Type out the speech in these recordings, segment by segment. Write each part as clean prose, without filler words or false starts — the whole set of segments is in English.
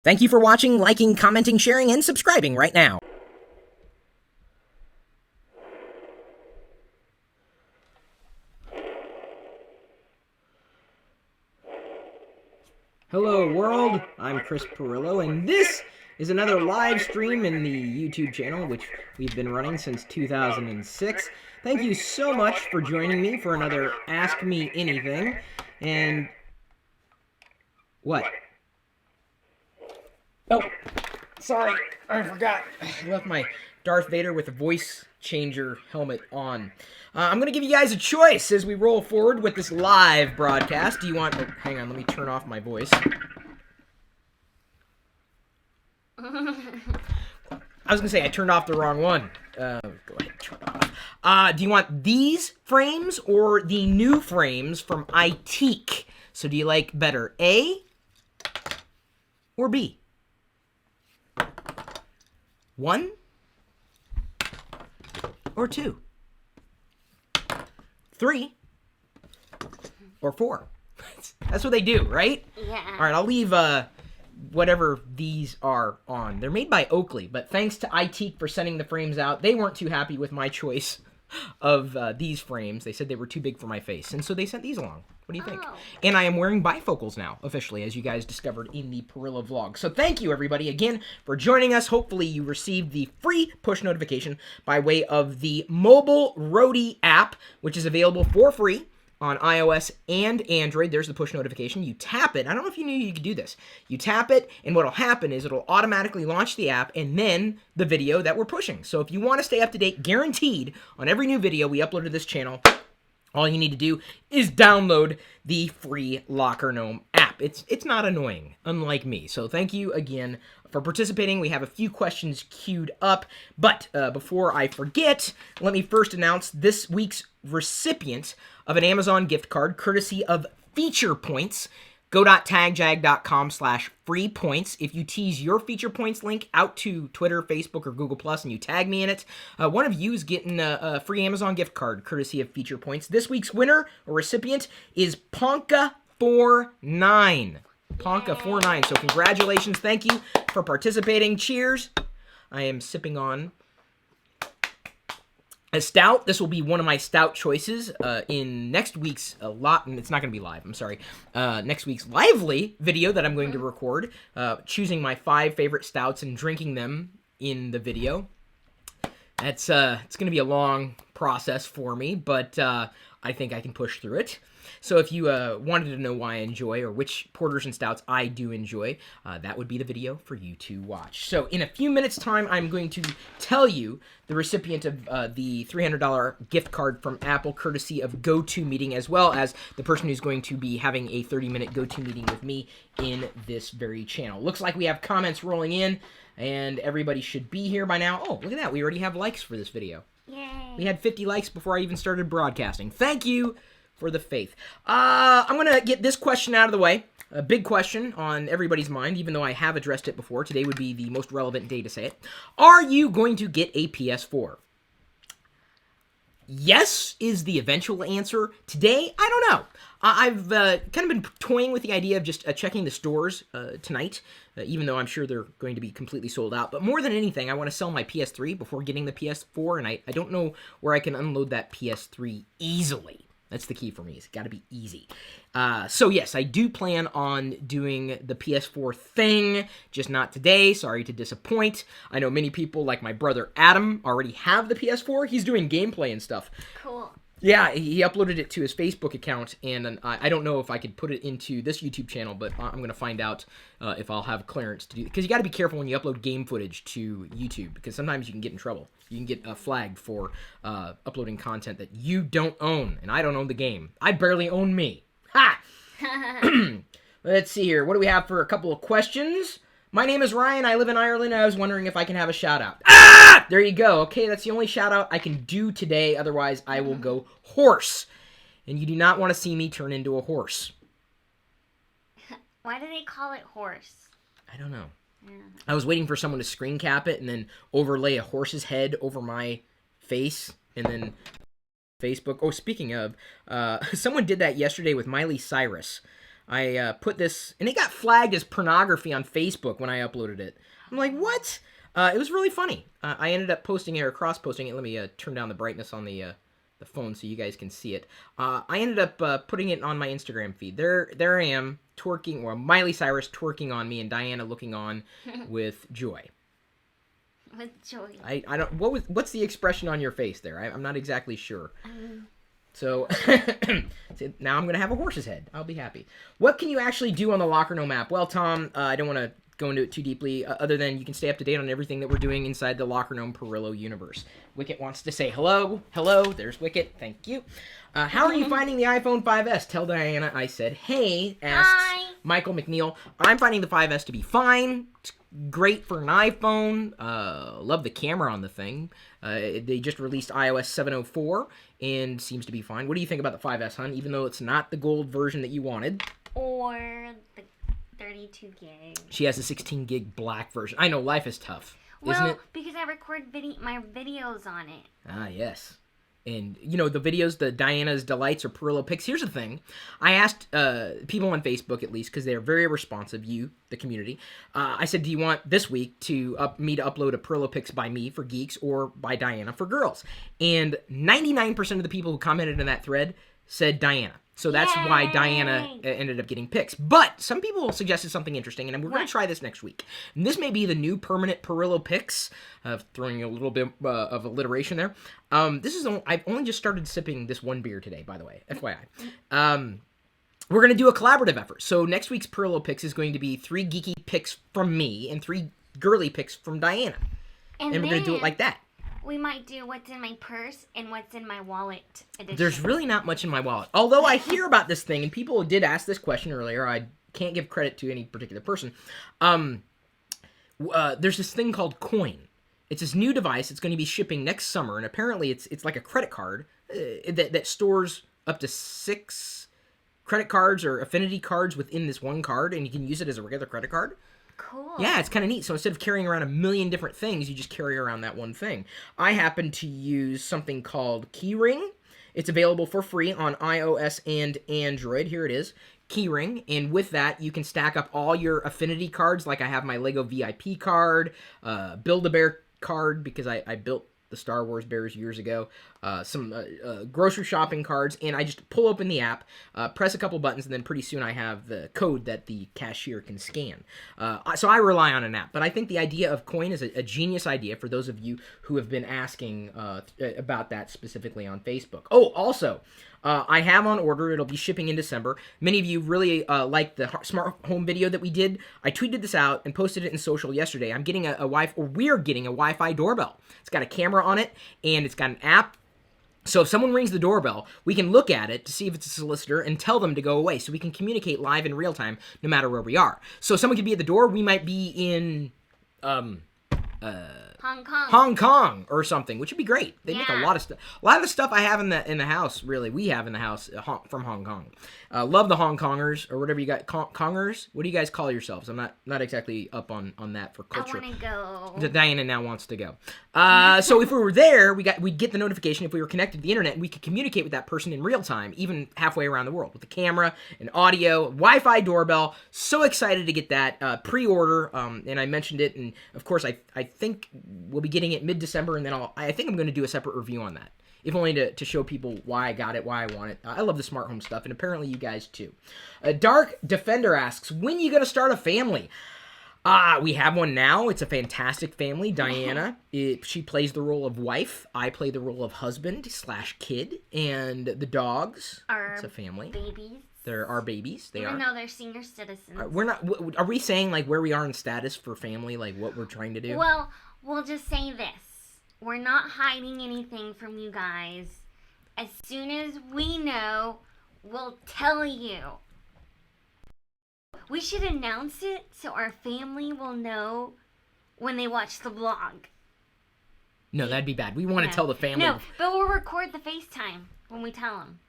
Thank you for watching, liking, commenting, sharing, and subscribing right now. Hello world, I'm Chris Pirillo, and this is another live stream in the YouTube channel, which we've been running since 2006. Thank you so much for joining me for another Ask Me Anything, and... What? Oh, sorry, I forgot. I left my Darth Vader with a voice changer helmet on. I'm going to give you guys a choice as we roll forward with this live broadcast. Do you want... Oh, hang on, let me turn off my voice. I was going to say I turned off the wrong one. Go ahead and turn it off. Do you want these frames or the new frames from iTeak? So do you like better A or B? 1 or 2? 3 or 4? That's what they do, right? Yeah. All right, I'll leave whatever these are on. They're made by Oakley, but thanks to iTeak for sending the frames out. They weren't too happy with my choice of these frames. They said they were too big for my face, and so they sent these along. What do you think? Oh. And I am wearing bifocals now, officially, as you guys discovered in the Pirillo vlog. So thank you, everybody, again, for joining us. Hopefully you received the free push notification by way of the mobile Roadie app, which is available for free on iOS and Android. There's the push notification. You tap it. I don't know if you knew you could do this. You tap it, and what'll happen is it'll automatically launch the app and then the video that we're pushing. So if you want to stay up to date, guaranteed, on every new video we upload to this channel, all you need to do is download the free Locker Gnome app. It's not annoying, unlike me. So thank you again for participating. We have a few questions queued up, but before I forget, let me first announce this week's recipient of an Amazon gift card, courtesy of Feature Points. Go.tagjag.com/free points. If you tease your Feature Points link out to Twitter, Facebook, or Google+, and you tag me in it, one of you is getting a free Amazon gift card, courtesy of Feature Points. This week's winner, or recipient, is Ponka49. Ponka49. So congratulations. Thank you for participating. Cheers. I am sipping on a stout. This will be one of my stout choices in next week's it's not going to be live, I'm sorry. Next week's lively video that I'm going to record, choosing my 5 favorite stouts and drinking them in the video. It's going to be a long process for me, but I think I can push through it. So if you wanted to know why I enjoy or which porters and stouts I do enjoy, that would be the video for you to watch. So in a few minutes' time, I'm going to tell you the recipient of the $300 gift card from Apple, courtesy of GoToMeeting, as well as the person who's going to be having a 30-minute GoToMeeting with me in this very channel. Looks like we have comments rolling in, and everybody should be here by now. Oh, look at that. We already have likes for this video. Yay. We had 50 likes before I even started broadcasting. Thank you for the faith. I'm going to get this question out of the way. A big question on everybody's mind, even though I have addressed it before. Today would be the most relevant day to say it. Are you going to get a PS4? Yes is the eventual answer. Today, I don't know. I've kind of been toying with the idea of just checking the stores tonight, even though I'm sure they're going to be completely sold out. But more than anything, I want to sell my PS3 before getting the PS4, and I don't know where I can unload that PS3 easily. That's the key for me. It's got to be easy. So yes, I do plan on doing the PS4 thing, just not today. Sorry to disappoint. I know many people, like my brother Adam, already have the PS4. He's doing gameplay and stuff. Cool. Yeah, he uploaded it to his Facebook account, and I don't know if I could put it into this YouTube channel, but I'm going to find out if I'll have clearance to do it. Because you got to be careful when you upload game footage to YouTube, because sometimes you can get in trouble. You can get flagged for uploading content that you don't own, and I don't own the game. I barely own me. Ha! Let's see here. What do we have for a couple of questions? My name is Ryan. I live in Ireland. I was wondering if I can have a shout-out. Ah! There you go. Okay, that's the only shout-out I can do today. Otherwise, I will go horse. And you do not want to see me turn into a horse. Why do they call it horse? I don't know. I was waiting for someone to screen cap it and then overlay a horse's head over my face and then Facebook. Oh, speaking of, someone did that yesterday with Miley Cyrus. I put this, and it got flagged as pornography on Facebook when I uploaded it. I'm like, what? It was really funny. I ended up posting it or cross-posting it. Let me turn down the brightness on the phone so you guys can see it. I ended up putting it on my Instagram feed. There I am twerking, or Miley Cyrus twerking on me, and Diana looking on with joy. With joy. I don't. What's the expression on your face there? I'm not exactly sure. So now I'm gonna have a horse's head. I'll be happy. What can you actually do on the Locker Gnome app? Well, Tom, I don't want to go into it too deeply, other than you can stay up to date on everything that we're doing inside the Locker Gnome Pirillo universe. Wicket wants to say hello. Hello, there's Wicket. Thank you. How are you finding the iPhone 5S? Tell Diana I said hey, asks Hi. Michael McNeil. I'm finding the 5S to be fine. It's great for an iPhone. Love the camera on the thing. They just released iOS 7.04 and seems to be fine. What do you think about the 5S, hon? Even though it's not the gold version that you wanted. Or the 32 gig. She has a 16 gig black version. I know, life is tough, isn't Well, it? because I record my videos on it. Ah, yes. And, you know, the videos, the Diana's Delights or Pirillo Picks. Here's the thing. I asked people on Facebook, at least, because they're very responsive, you, the community. I said, do you want this week me to upload a Pirillo Picks by me for geeks or by Diana for girls? And 99% of the people who commented in that thread said Diana. So that's why Diana ended up getting picks. But some people suggested something interesting, and we're going to try this next week. And this may be the new permanent Pirillo picks. Throwing a little bit of alliteration there. I've only just started sipping this one beer today, by the way, FYI. We're going to do a collaborative effort. So next week's Pirillo picks is going to be 3 geeky picks from me and 3 girly picks from Diana. And we're going to do it like that. We might do what's in my purse and what's in my wallet edition. There's really not much in my wallet. Although I hear about this thing, and people did ask this question earlier. I can't give credit to any particular person. There's this thing called Coin. It's this new device. It's going to be shipping next summer, and apparently it's like a credit card that stores up to 6 credit cards or affinity cards within this one card, and you can use it as a regular credit card. Cool. Yeah, it's kind of neat. So instead of carrying around a million different things, you just carry around that one thing. I happen to use something called Keyring. It's available for free on iOS and Android. Here it is, Keyring. And with that, you can stack up all your affinity cards, like I have my Lego VIP card, Build-A-Bear card, because I built the Star Wars bears years ago, some grocery shopping cards, and I just pull open the app, press a couple buttons, and then pretty soon I have the code that the cashier can scan. So I rely on an app, but I think the idea of Coin is a genius idea for those of you who have been asking about that specifically on Facebook. Oh, also, I have on order. It'll be shipping in December. Many of you really liked the smart home video that we did. I tweeted this out and posted it in social yesterday. I'm getting we're getting a Wi-Fi doorbell. It's got a camera on it, and it's got an app. So if someone rings the doorbell, we can look at it to see if it's a solicitor and tell them to go away, so we can communicate live in real time no matter where we are. So someone could be at the door. We might be in Hong Kong or something, which would be great. They make a lot of stuff. A lot of the stuff I have in the house, really, we have in the house from Hong Kong. Love the Hong Kongers, or whatever you got. Kongers? What do you guys call yourselves? I'm not exactly up on that for culture. I want to go. Diana now wants to go. So if we were there, we'd get the notification if we were connected to the internet, and we could communicate with that person in real time, even halfway around the world, with the camera and audio, Wi-Fi doorbell. So excited to get that pre-order, and I mentioned it, and of course I think we'll be getting it mid-December, and then I think I'm going to do a separate review on that, if only to show people why I got it, why I want it. I love the smart home stuff, and apparently you guys too. Dark Defender asks, when are you going to start a family? We have one now. It's a fantastic family. Diana, she plays the role of wife. I play the role of husband/kid, and the dogs. It's a family. Babies. They're our babies. Even though they're senior citizens. We're not. Are we saying like where we are in status for family, like what we're trying to do? Well, we'll just say this: we're not hiding anything from you guys. As soon as we know, we'll tell you. We should announce it so our family will know when they watch the vlog. No, that'd be bad. We want to tell the family. No, but we'll record the FaceTime when we tell them.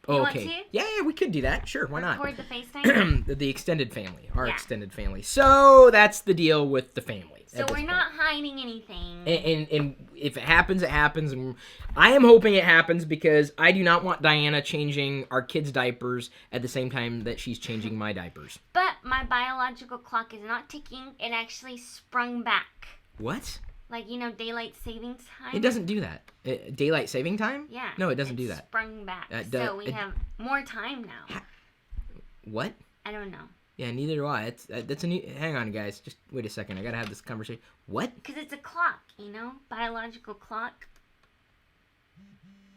You Okay. want to? Yeah, we could do that. Sure, why not? Record the FaceTime? The extended family, our Yeah. extended family. So that's the deal with the family. So we're not hiding anything. And if it happens, it happens. And I am hoping it happens because I do not want Diana changing our kids' diapers at the same time that she's changing my diapers. But my biological clock is not ticking. It actually sprung back. What? Like, daylight savings time? It doesn't do that. Daylight saving time? Yeah. No, it doesn't do that. Sprung back. So we have more time now. What? I don't know. Yeah, neither do I. That's a new... Hang on, guys. Just wait a second. I gotta have this conversation. What? Because it's a clock, biological clock.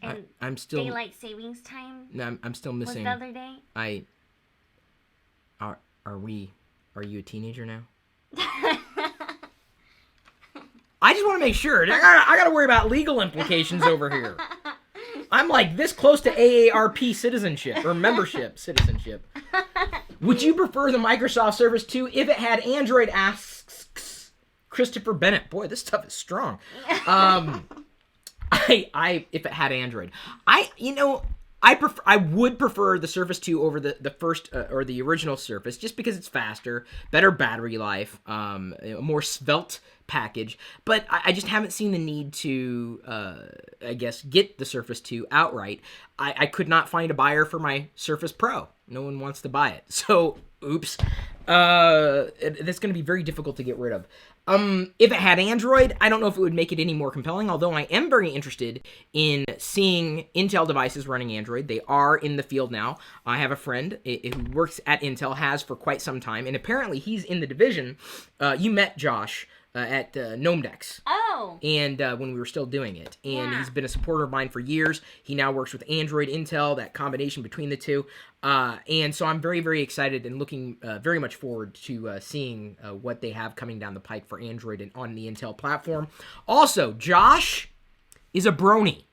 And I'm still... daylight savings time. No, I'm still missing... Was the other day. Are you a teenager now? I just want to make sure. I gotta worry about legal implications over here. I'm like this close to AARP citizenship or membership citizenship. Would you prefer the Microsoft Surface 2 if it had Android? Asks Christopher Bennett. Boy, this stuff is strong. If it had Android, I would prefer the Surface 2 over the first or the original Surface just because it's faster, better battery life, a more svelte package. But I just haven't seen the need to, get the Surface 2 outright. I could not find a buyer for my Surface Pro. No one wants to buy it. So, oops. That's going to be very difficult to get rid of. If it had Android, I don't know if it would make it any more compelling, although I am very interested in seeing Intel devices running Android. They are in the field now. I have a friend who works at Intel, has for quite some time, and apparently he's in the division. You met Josh at Gnomedex. Oh. And when we were still doing it. And Yeah. he's been a supporter of mine for years. He now works with Android, Intel, that combination between the two. And so I'm very, very excited and looking very much forward to seeing what they have coming down the pike for Android and on the Intel platform. Also, Josh is a brony.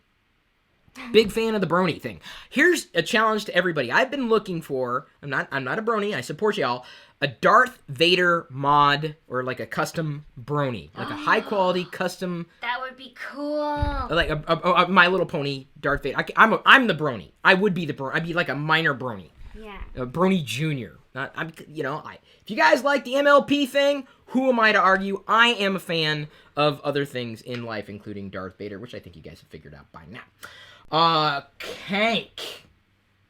Big fan of the brony thing. Here's a challenge to everybody. I've been looking for, I'm not a brony, I support y'all, a Darth Vader mod or like a custom brony. Like a high quality custom. That would be cool. Like a My Little Pony Darth Vader. I'm the brony. I would be the brony. I'd be like a minor brony. Yeah. A brony junior. If you guys like the MLP thing, who am I to argue? I am a fan of other things in life, including Darth Vader, which I think you guys have figured out by now. Kank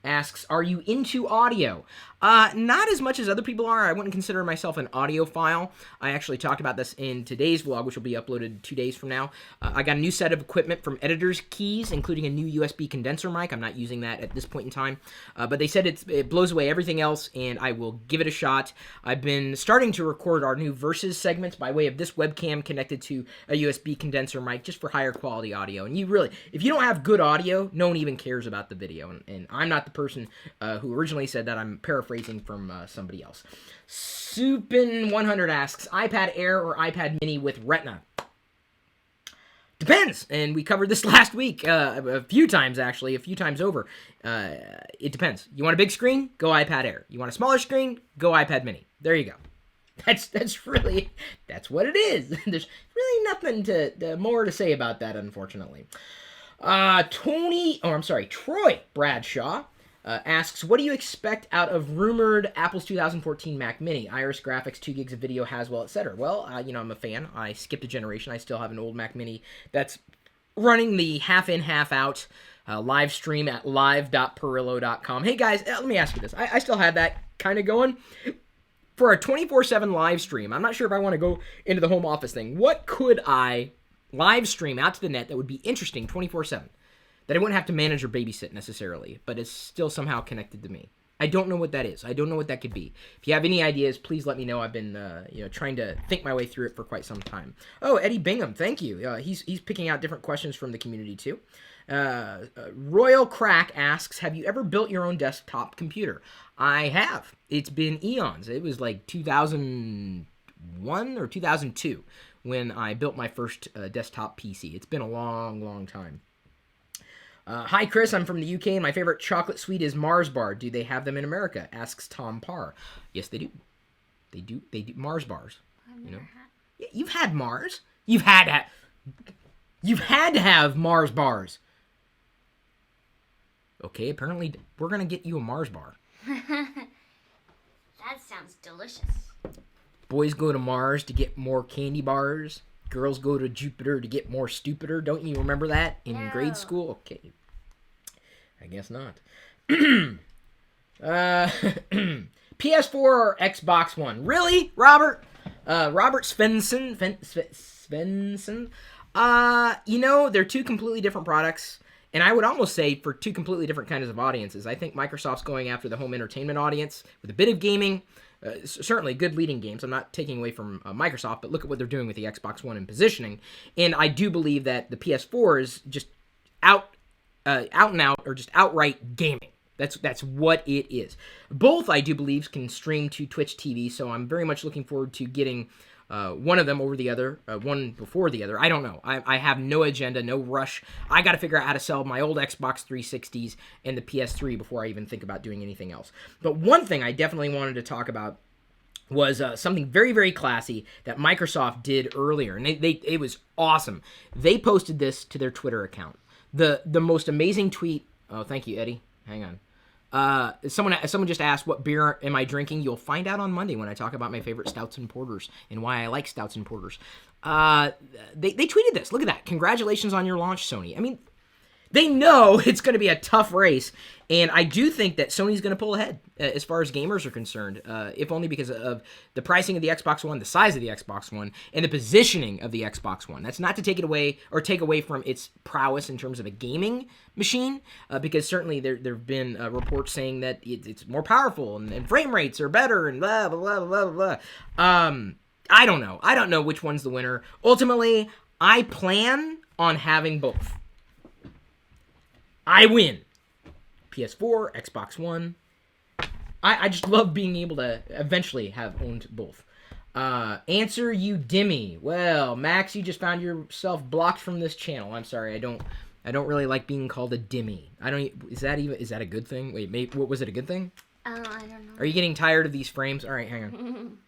asks, are you into audio? Not as much as other people are. I wouldn't consider myself an audiophile. I actually talked about this in today's vlog, which will be uploaded 2 days from now. I got a new set of equipment from Editor's Keys, including a new USB condenser mic. I'm not using that at this point in time. But they said it blows away everything else, and I will give it a shot. I've been starting to record our new Versus segments by way of this webcam connected to a USB condenser mic, just for higher quality audio. And if you don't have good audio, no one even cares about the video. And I'm not the person who originally said that. I'm paraphrasing from somebody else. Supin100 asks, iPad Air or iPad Mini with Retina? Depends, and we covered this last week a few times over. It depends. You want a big screen? Go iPad Air. You want a smaller screen? Go iPad Mini. There you go. That's what it is. There's really nothing to more to say about that, unfortunately. Troy Bradshaw asks, what do you expect out of rumored Apple's 2014 Mac Mini? Iris graphics, 2 gigs of video, Haswell, etc. Well, I'm a fan. I skipped a generation. I still have an old Mac Mini that's running the half-in, half-out live stream at live.pirillo.com. Hey, guys, let me ask you this. I still have that kind of going. For a 24/7 live stream, I'm not sure if I want to go into the home office thing. What could I live stream out to the net that would be interesting 24/7? That I wouldn't have to manage or babysit necessarily, but it's still somehow connected to me. I don't know what that is. I don't know what that could be. If you have any ideas, please let me know. I've been trying to think my way through it for quite some time. Oh, Eddie Bingham, thank you. He's picking out different questions from the community too. Royal Crack asks, have you ever built your own desktop computer? I have. It's been eons. It was like 2001 or 2002 when I built my first desktop PC. It's been a long, long time. Hi, Chris. I'm from the UK, and my favorite chocolate sweet is Mars bar. Do they have them in America? Asks Tom Parr. Yes, they do. They do. Mars bars. Yeah, you've had Mars. You've had to have Mars bars. Okay, apparently we're going to get you a Mars bar. That sounds delicious. Boys go to Mars to get more candy bars. Girls go to Jupiter to get more stupider. Don't you remember that in grade school? Okay. I guess not. PS4 or Xbox One? Really, Robert? Robert Svensson? Svensson? They're two completely different products. And I would almost say for two completely different kinds of audiences. I think Microsoft's going after the home entertainment audience with a bit of gaming. Certainly good leading games. I'm not taking away from Microsoft, but look at what they're doing with the Xbox One and positioning. And I do believe that the PS4 is just out and out, or just outright gaming. That's what it is. Both, I do believe, can stream to Twitch TV, so I'm very much looking forward to getting one of them over the other, one before the other. I don't know. I have no agenda, no rush. I got to figure out how to sell my old Xbox 360s and the PS3 before I even think about doing anything else. But one thing I definitely wanted to talk about was something very, very classy that Microsoft did earlier, and it was awesome. They posted this to their Twitter account. The most amazing tweet. Oh, thank you, Eddie. Hang on. Someone just asked, what beer am I drinking? You'll find out on Monday when I talk about my favorite stouts and porters and why I like stouts and porters. They tweeted this. Look at that. Congratulations on your launch, Sony. I mean, they know it's going to be a tough race, and I do think that Sony's going to pull ahead as far as gamers are concerned, if only because of the pricing of the Xbox One, the size of the Xbox One, and the positioning of the Xbox One. That's not to take it away or take away from its prowess in terms of a gaming machine, because certainly there have been reports saying that it's more powerful and frame rates are better and blah, blah, blah, blah, blah. I don't know. I don't know which one's the winner. Ultimately, I plan on having both. I win. PS4, Xbox One. I just love being able to eventually have owned both. Answer you, Dimmy. Well, Max, you just found yourself blocked from this channel. I'm sorry. I don't really like being called a Dimmy. Is that a good thing? Wait, what was it a good thing? I don't know. Are you getting tired of these frames? All right, hang on.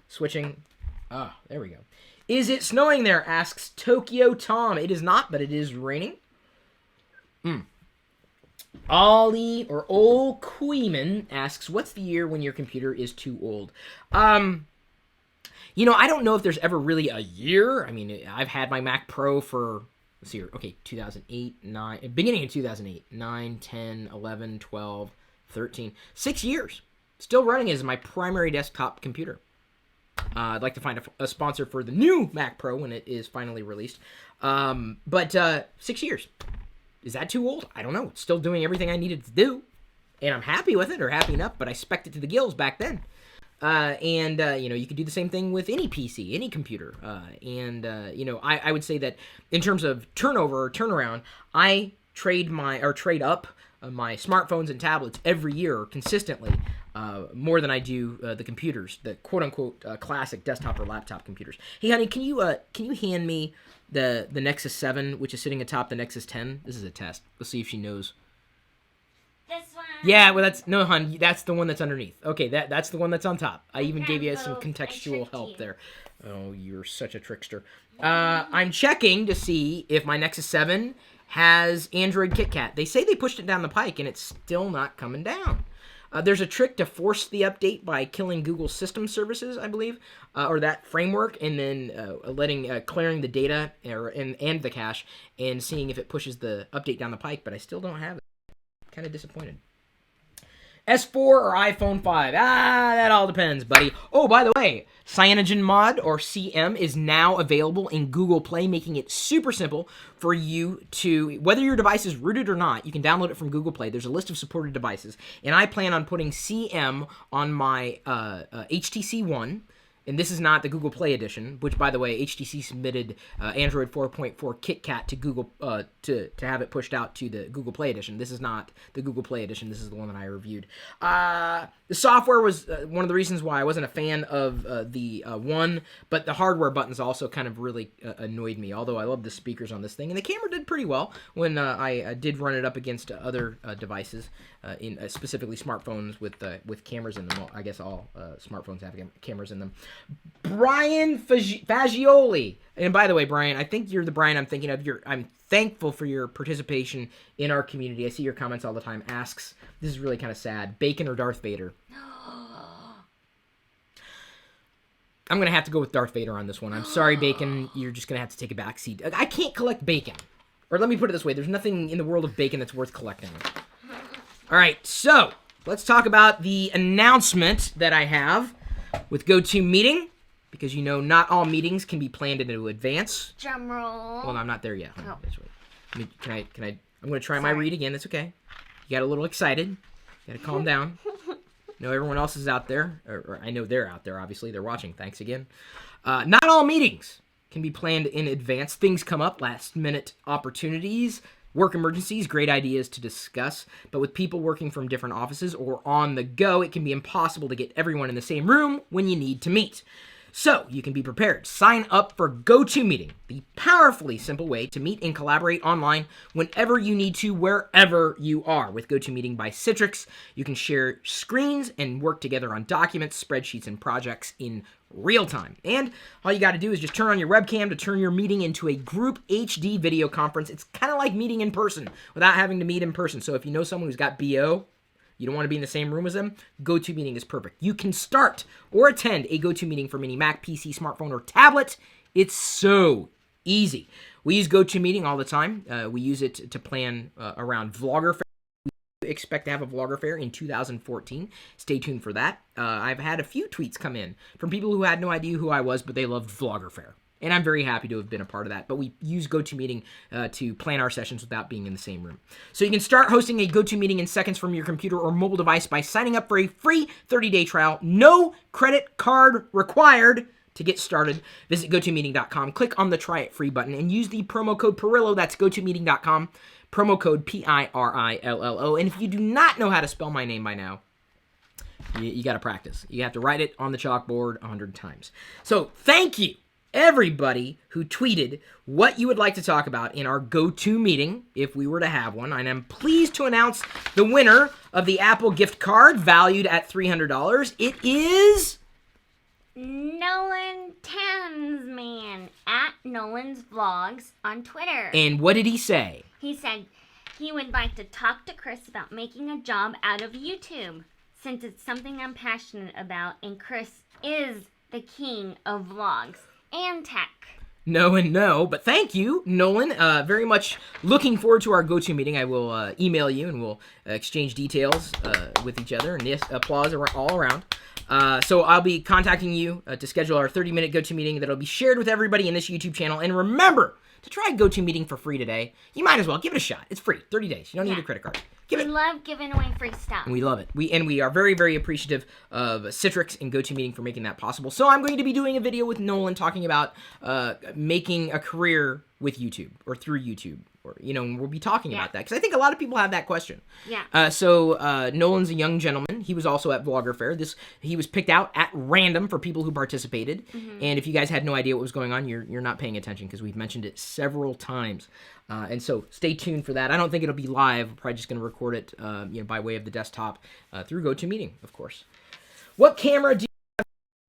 Switching. Ah, there we go. Is it snowing there? Asks Tokyo Tom. It is not, but it is raining. Ollie or Ol Queeman asks, what's the year when your computer is too old? I don't know if there's ever really a year. I mean, I've had my Mac Pro for, let's see here, okay, 2008, beginning of 2008, 9, 10, 11, 12, 13, 6 years. Still running as my primary desktop computer. I'd like to find a sponsor for the new Mac Pro when it is finally released. But 6 years. Is that too old? I don't know. It's still doing everything I needed to do. And I'm happy with it, or happy enough, but I spec'd it to the gills back then. You could do the same thing with any PC, any computer. I would say that in terms of turnover or turnaround, I trade up my smartphones and tablets every year consistently, more than I do the computers, the quote-unquote classic desktop or laptop computers. Hey, honey, can you hand me the Nexus 7, which is sitting atop the Nexus 10? This is a test. Let's see if she knows. This one. Yeah, well, no, hon, that's the one that's underneath. Okay, that's the one that's on top. I even gave you some contextual help there. Oh, you're such a trickster. I'm checking to see if my Nexus 7 has Android KitKat. They say they pushed it down the pike, and it's still not coming down. There's a trick to force the update by killing Google System Services, I believe, or that framework, and then clearing the data and the cache and seeing if it pushes the update down the pike. But I still don't have it. Kind of disappointed. S4 or iPhone 5? That all depends, buddy. Oh, by the way, Cyanogen Mod, or CM, is now available in Google Play, making it super simple for you to, whether your device is rooted or not, you can download it from Google Play. There's a list of supported devices, and I plan on putting CM on my HTC One. And this is not the Google Play edition, which, by the way, HTC submitted Android 4.4 KitKat to Google to have it pushed out to the Google Play edition. This is not the Google Play edition. This is the one that I reviewed. The software was one of the reasons why I wasn't a fan of the One, but the hardware buttons also kind of really annoyed me, although I love the speakers on this thing. And the camera did pretty well when I did run it up against other devices, specifically smartphones with cameras in them. Well, I guess all smartphones have cameras in them. Brian Fagioli. And by the way, Brian, I think you're the Brian I'm thinking of. I'm thankful for your participation in our community. I see your comments all the time. Asks, this is really kind of sad, Bacon or Darth Vader? I'm going to have to go with Darth Vader on this one. I'm sorry, Bacon. You're just going to have to take a back seat. I can't collect bacon. Or let me put it this way. There's nothing in the world of bacon that's worth collecting. All right, so let's talk about the announcement that I have with GoToMeeting. Because, you know, not all meetings can be planned into advance. Drum roll. Well, I'm not there yet. Oh. Can I? I'm going to try my read again. That's okay. You got a little excited. You got to calm down. No, everyone else is out there. Or I know they're out there, obviously. They're watching. Thanks again. Not all meetings can be planned in advance. Things come up, last-minute opportunities, work emergencies, great ideas to discuss. But with people working from different offices or on the go, it can be impossible to get everyone in the same room when you need to meet. So, you can be prepared. Sign up for GoToMeeting, the powerfully simple way to meet and collaborate online whenever you need to, wherever you are. With GoToMeeting by Citrix, you can share screens and work together on documents, spreadsheets, and projects in real time. And all you got to do is just turn on your webcam to turn your meeting into a group HD video conference. It's kind of like meeting in person without having to meet in person. So if you know someone who's got BO, you don't want to be in the same room as them, GoToMeeting is perfect. You can start or attend a GoToMeeting from any Mac, PC, smartphone, or tablet. It's so easy. We use GoToMeeting all the time. We use it to plan around Vlogger Fair. We expect to have a Vlogger Fair in 2014. Stay tuned for that. I've had a few tweets come in from people who had no idea who I was, but they loved Vlogger Fair. And I'm very happy to have been a part of that. But we use GoToMeeting to plan our sessions without being in the same room. So you can start hosting a GoToMeeting in seconds from your computer or mobile device by signing up for a free 30-day trial. No credit card required to get started. Visit GoToMeeting.com, click on the Try It Free button, and use the promo code Pirillo. That's GoToMeeting.com, promo code PIRILLO. And if you do not know how to spell my name by now, you got to practice. You have to write it on the chalkboard 100 times. So thank you, everybody who tweeted what you would like to talk about in our GoToMeeting, if we were to have one. And I'm pleased to announce the winner of the Apple gift card valued at $300. It is Nolan Tansman at Nolan's Vlogs on Twitter. And what did he say? He said he would like to talk to Chris about making a job out of YouTube, since it's something I'm passionate about, and Chris is the king of vlogs and tech. No and no, but thank you, Nolan. Very much looking forward to our GoToMeeting. I will email you and we'll exchange details with each other, and yes, applause all around. So I'll be contacting you to schedule our 30-minute GoToMeeting that'll be shared with everybody in this YouTube channel. And remember to try GoToMeeting for free today. You might as well give it a shot. It's free, 30 days. You don't need a credit card. We love giving away free stuff. We love it. We are very, very appreciative of Citrix and GoToMeeting for making that possible. So I'm going to be doing a video with Nolan talking about making a career with YouTube or through YouTube. Or, you know, we'll be talking about that because I think a lot of people have that question. Yeah. So Nolan's a young gentleman. He was also at Vlogger Fair. He was picked out at random for people who participated. Mm-hmm. And if you guys had no idea what was going on, you're not paying attention because we've mentioned it several times. And so stay tuned for that. I don't think it'll be live. We're probably just going to record it by way of the desktop through GoToMeeting, of course. What camera do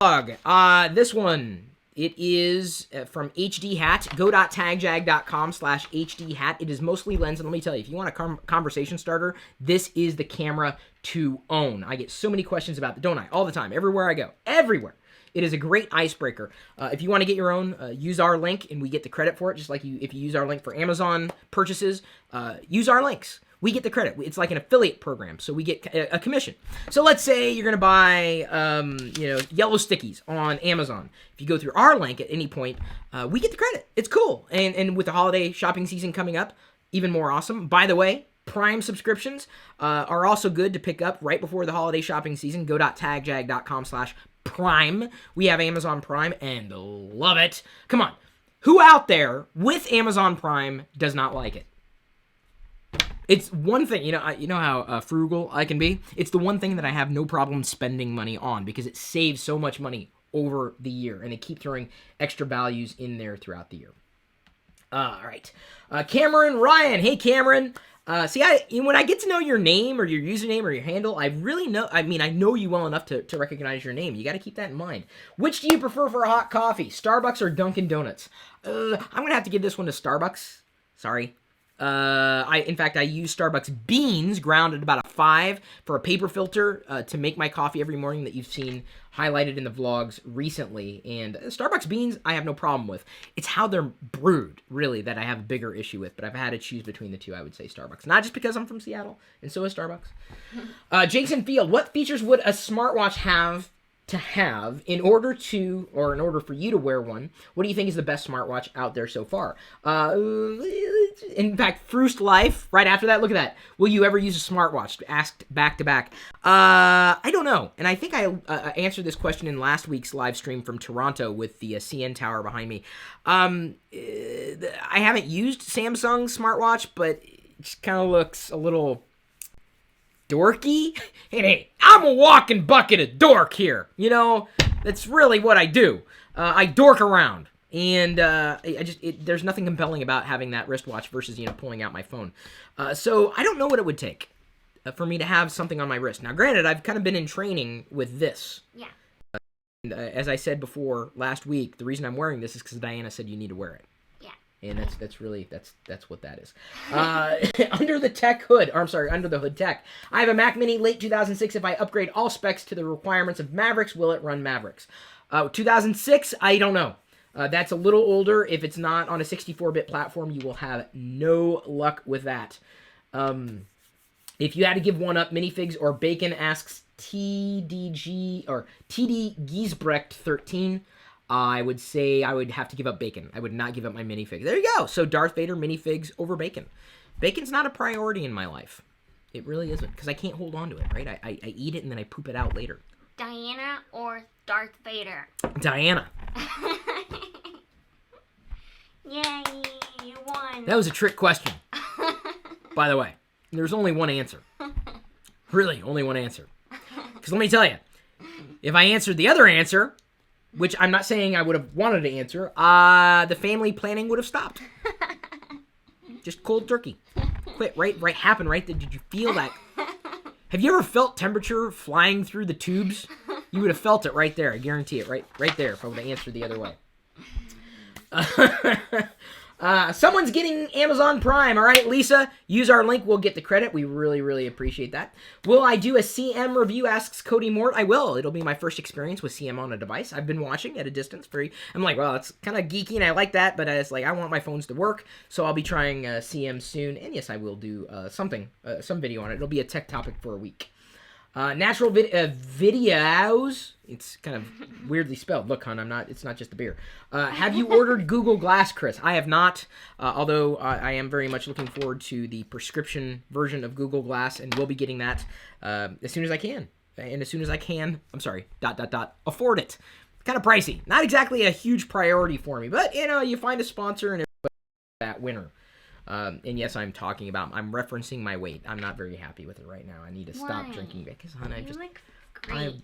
you have? This one. It is from HD Hat, go.tagjag.com/HD Hat. It is mostly lens, and let me tell you, if you want a conversation starter, this is the camera to own. I get so many questions about it, don't I? All the time, everywhere I go, everywhere. It is a great icebreaker. If you want to get your own, use our link, and we get the credit for it, just like if you use our link for Amazon purchases, use our links. We get the credit. It's like an affiliate program, so we get a commission. So let's say you're going to buy, yellow stickies on Amazon. If you go through our link at any point, we get the credit. It's cool. And with the holiday shopping season coming up, even more awesome. By the way, Prime subscriptions are also good to pick up right before the holiday shopping season. Go.tagjag.com/Prime. We have Amazon Prime and love it. Come on. Who out there with Amazon Prime does not like it? It's one thing, you know how frugal I can be? It's the one thing that I have no problem spending money on because it saves so much money over the year, and they keep throwing extra values in there throughout the year. All right. Cameron Ryan. Hey, Cameron. See, when I get to know your name or your username or your handle, I really know. I mean, I know you well enough to recognize your name. You got to keep that in mind. Which do you prefer for a hot coffee, Starbucks or Dunkin' Donuts? I'm gonna have to give this one to Starbucks. Sorry. In fact, I use Starbucks beans ground at about a 5 for a paper filter to make my coffee every morning that you've seen highlighted in the vlogs recently. And Starbucks beans, I have no problem with. It's how they're brewed, really, that I have a bigger issue with. But I've had to choose between the two. I would say Starbucks. Not just because I'm from Seattle, and so is Starbucks. Jason Field, what features would a smartwatch have in order for you to wear one? What do you think is the best smartwatch out there so far? In fact, Frust Life, right after that, look at that. Will you ever use a smartwatch? Asked back to back. I don't know. And I think I answered this question in last week's live stream from Toronto with the CN Tower behind me. I haven't used Samsung's smartwatch, but it just kind of looks a little dorky. Hey, I'm a walking bucket of dork here. You know, that's really what I do. I dork around. And there's nothing compelling about having that wristwatch versus, pulling out my phone. So I don't know what it would take for me to have something on my wrist. Now, granted, I've kind of been in training with this. Yeah. And, as I said before last week, the reason I'm wearing this is because Diana said you need to wear it. And that's what that is. Under the hood tech. I have a Mac Mini late 2006. If I upgrade all specs to the requirements of Mavericks, will it run Mavericks? 2006, I don't know. That's a little older. If it's not on a 64-bit platform, you will have no luck with that. If you had to give one up, minifigs or bacon, asks TD Giesbrecht 13. I would say I would have to give up bacon. I would not give up my minifig. There you go. So Darth Vader minifigs over bacon. Bacon's not a priority in my life. It really isn't, because I can't hold on to it, right? I eat it and then I poop it out later. Diana or Darth Vader? Diana. Yay, you won. That was a trick question. By the way, there's only one answer. Really, only one answer. Because let me tell you, if I answered the other answer, which I'm not saying I would have wanted to answer, the family planning would have stopped. Just cold turkey. Quit, right, happened, right? Did you feel that? Have you ever felt temperature flying through the tubes? You would have felt it right there, I guarantee it, right there, if I would have answered the other way. Someone's getting Amazon Prime. All right, Lisa, use our link. We'll get the credit. We really, really appreciate that. Will I do a CM review, asks Cody Mort. I will. It'll be my first experience with CM on a device. I've been watching at a distance. I'm like, well, it's kind of geeky, and I like that, but it's like I want my phones to work, so I'll be trying CM soon. And yes, I will do some video on it. It'll be a tech topic for a week. Natural videos. It's kind of weirdly spelled. Look, hon, it's not just a beer. Have you ordered Google Glass, Chris? I have not, although I am very much looking forward to the prescription version of Google Glass, and we'll be getting that as soon as I can. And as soon as I can, afford it. Kind of pricey. Not exactly a huge priority for me, but, you find a sponsor and that winner. And yes, I'm referencing my weight. I'm not very happy with it right now. I need to stop drinking because, hon, looks great.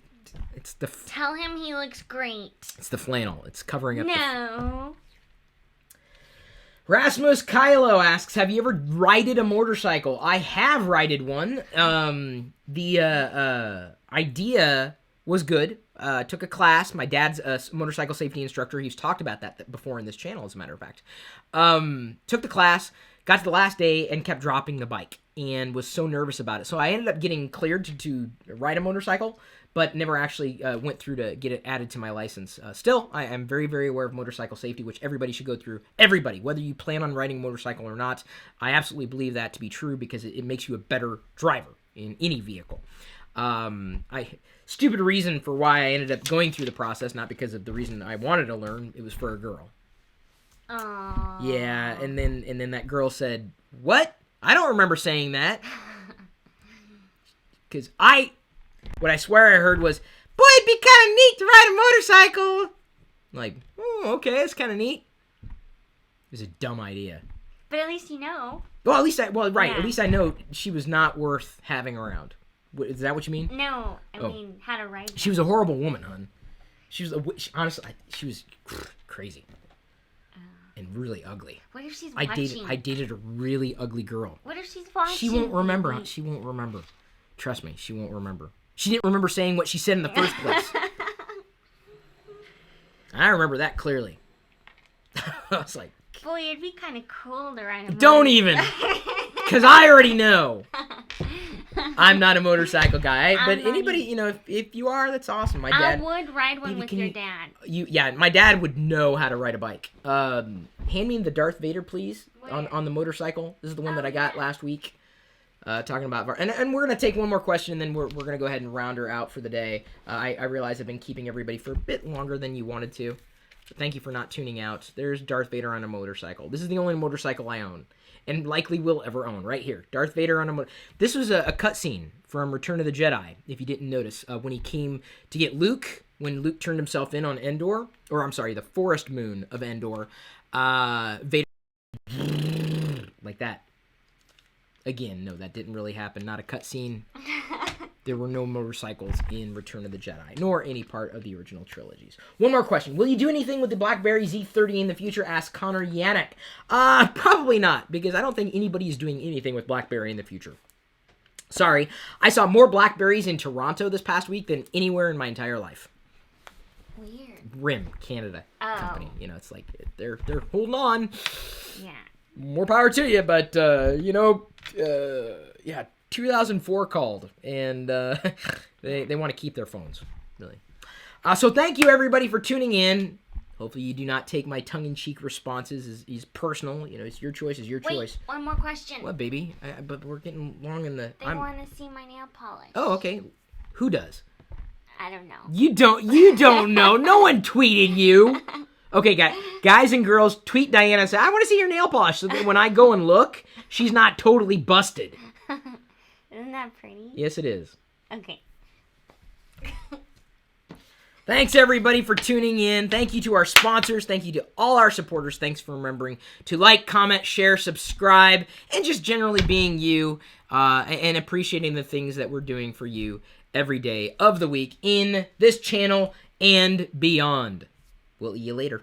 Tell him he looks great. It's the flannel. It's covering up. No. Rasmus Kylo asks, have you ever rided a motorcycle? I have rided one. The idea was good. Took a class. My dad's a motorcycle safety instructor. He's talked about that before in this channel, as a matter of fact. Took the class, got to the last day, and kept dropping the bike, and was so nervous about it. So I ended up getting cleared to ride a motorcycle, but never actually went through to get it added to my license. Still, I am very, very aware of motorcycle safety, which everybody should go through. Everybody, whether you plan on riding a motorcycle or not, I absolutely believe that to be true because it makes you a better driver in any vehicle. Stupid reason for why I ended up going through the process, not because of the reason I wanted to learn. It was for a girl. Aww. Yeah, and then that girl said, "What? I don't remember saying that." Because what I swear I heard was, "Boy, it'd be kind of neat to ride a motorcycle." Like, oh, okay, it's kind of neat. It was a dumb idea. But at least you know. Well, at least at Yeah. least I know she was not worth having around. Is that what you mean? No, I mean how to ride. She was a horrible woman, hon. She was honestly, she was crazy. and really ugly. What if she's I watching? dated a really ugly girl. What if she's watching? She won't remember. She won't remember. Trust me, she won't remember. She didn't remember saying what she said in the first place. I remember that clearly. I was like, boy, it'd be kind of cool to ride a don't even. Because I already know. I'm not a motorcycle guy. But anybody, you know, if you are, that's awesome. My dad. I would ride one with your dad. Yeah, my dad would know how to ride a bike. Hand me the Darth Vader, please, on the motorcycle. This is the one that I got last week. Talking about and we're gonna take one more question, and then we're gonna go ahead and round her out for the day. I realize I've been keeping everybody for a bit longer than you wanted to, but thank you for not tuning out. There's Darth Vader on a motorcycle. This is the only motorcycle I own, and likely will ever own. Right here, Darth Vader on a This was a cutscene from Return of the Jedi. If you didn't notice, when he came to get Luke, when Luke turned himself in on Endor, or I'm sorry, the forest moon of Endor, Vader like that. Again, no, that didn't really happen. Not a cutscene. There were no motorcycles in Return of the Jedi, nor any part of the original trilogies. One more question. Will you do anything with the BlackBerry Z30 in the future? Asked Connor Yannick. Probably not, because I don't think anybody is doing anything with BlackBerry in the future. Sorry. I saw more BlackBerries in Toronto this past week than anywhere in my entire life. Weird. RIM, Canada company. You know, it's like, they're holding on. Yeah. More power to you, but, yeah, 2004 called, and they want to keep their phones, really. So thank you, everybody, for tuning in. Hopefully you do not take my tongue-in-cheek responses as personal. You know, it's your choice, choice. One more question. What, baby? But we're getting long in the... They want to see my nail polish. Oh, okay. Who does? I don't know. You don't know. No one tweeted you. Okay, guys and girls, tweet Diana and say, I want to see your nail polish, so that when I go and look, she's not totally busted. Isn't that pretty? Yes, it is. Okay. Thanks, everybody, for tuning in. Thank you to our sponsors. Thank you to all our supporters. Thanks for remembering to like, comment, share, subscribe, and just generally being you and appreciating the things that we're doing for you every day of the week in this channel and beyond. We'll see you later.